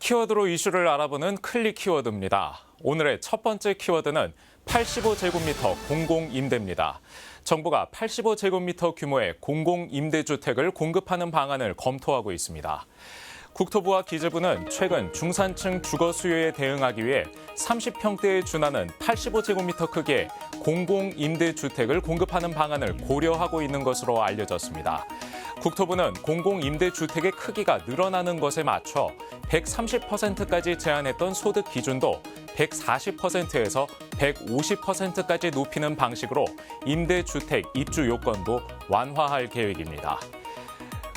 키워드로 이슈를 알아보는 클릭 키워드입니다. 오늘의 첫 번째 키워드는 85제곱미터 공공임대입니다. 정부가 85제곱미터 규모의 공공임대주택을 공급하는 방안을 검토하고 있습니다. 국토부와 기재부는 최근 중산층 주거 수요에 대응하기 위해 30평대에 준하는 85제곱미터 크기의 공공임대주택을 공급하는 방안을 고려하고 있는 것으로 알려졌습니다. 국토부는 공공임대주택의 크기가 늘어나는 것에 맞춰 130%까지 제한했던 소득 기준도 140%에서 150%까지 높이는 방식으로 임대주택 입주 요건도 완화할 계획입니다.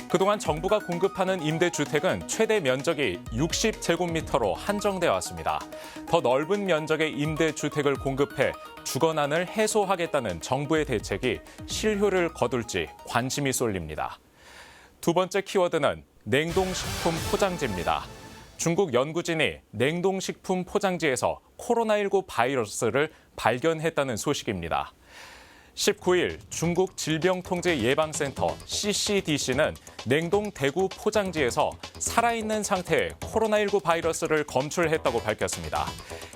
그동안 정부가 공급하는 임대주택은 최대 면적이 60제곱미터로 한정돼 왔습니다. 더 넓은 면적의 임대주택을 공급해 주거난을 해소하겠다는 정부의 대책이 실효를 거둘지 관심이 쏠립니다. 두 번째 키워드는 냉동식품 포장지입니다. 중국 연구진이 냉동식품 포장지에서 코로나19 바이러스를 발견했다는 소식입니다. 19일 중국 질병통제예방센터 CCDC는 냉동 대구 포장지에서 살아있는 상태의 코로나19 바이러스를 검출했다고 밝혔습니다.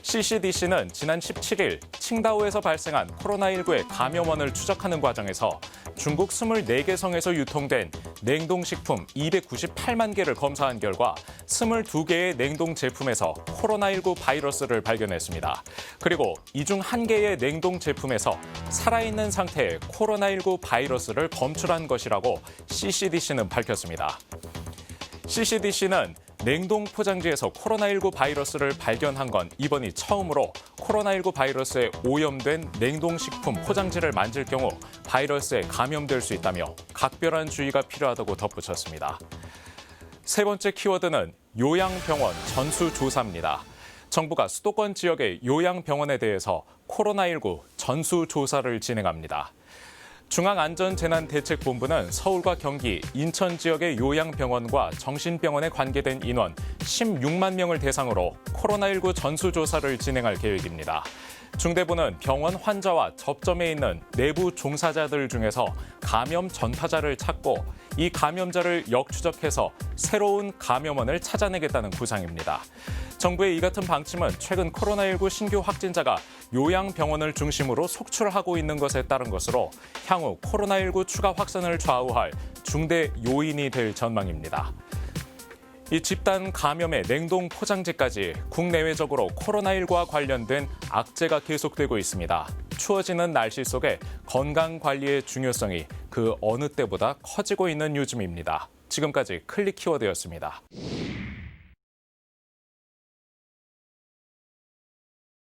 CCDC는 지난 17일 칭다오에서 발생한 코로나19의 감염원을 추적하는 과정에서 중국 24개 성에서 유통된 냉동식품 298만 개를 검사한 결과 22개의 냉동 제품에서 코로나19 바이러스를 발견했습니다. 그리고 이 중 1개의 냉동 제품에서 살아있는 상태의 코로나19 바이러스를 검출한 것이라고 CCDC는 밝혔습니다. CCDC는 냉동 포장지에서 코로나19 바이러스를 발견한 건 이번이 처음으로 코로나19 바이러스에 오염된 냉동식품 포장지를 만질 경우 바이러스에 감염될 수 있다며 각별한 주의가 필요하다고 덧붙였습니다. 세 번째 키워드는 요양병원 전수조사입니다. 정부가 수도권 지역의 요양병원에 대해서 코로나19 전수조사를 진행합니다. 중앙안전재난대책본부는 서울과 경기, 인천 지역의 요양병원과 정신병원에 관계된 인원 16만 명을 대상으로 코로나19 전수조사를 진행할 계획입니다. 중대본은 병원 환자와 접점에 있는 내부 종사자들 중에서 감염 전파자를 찾고 이 감염자를 역추적해서 새로운 감염원을 찾아내겠다는 구상입니다. 정부의 이 같은 방침은 최근 코로나19 신규 확진자가 요양병원을 중심으로 속출하고 있는 것에 따른 것으로 향후 코로나19 추가 확산을 좌우할 중대 요인이 될 전망입니다. 이 집단 감염의 냉동 포장지까지 국내외적으로 코로나19와 관련된 악재가 계속되고 있습니다. 추워지는 날씨 속에 건강관리의 중요성이 그 어느 때보다 커지고 있는 요즘입니다. 지금까지 클릭 키워드였습니다.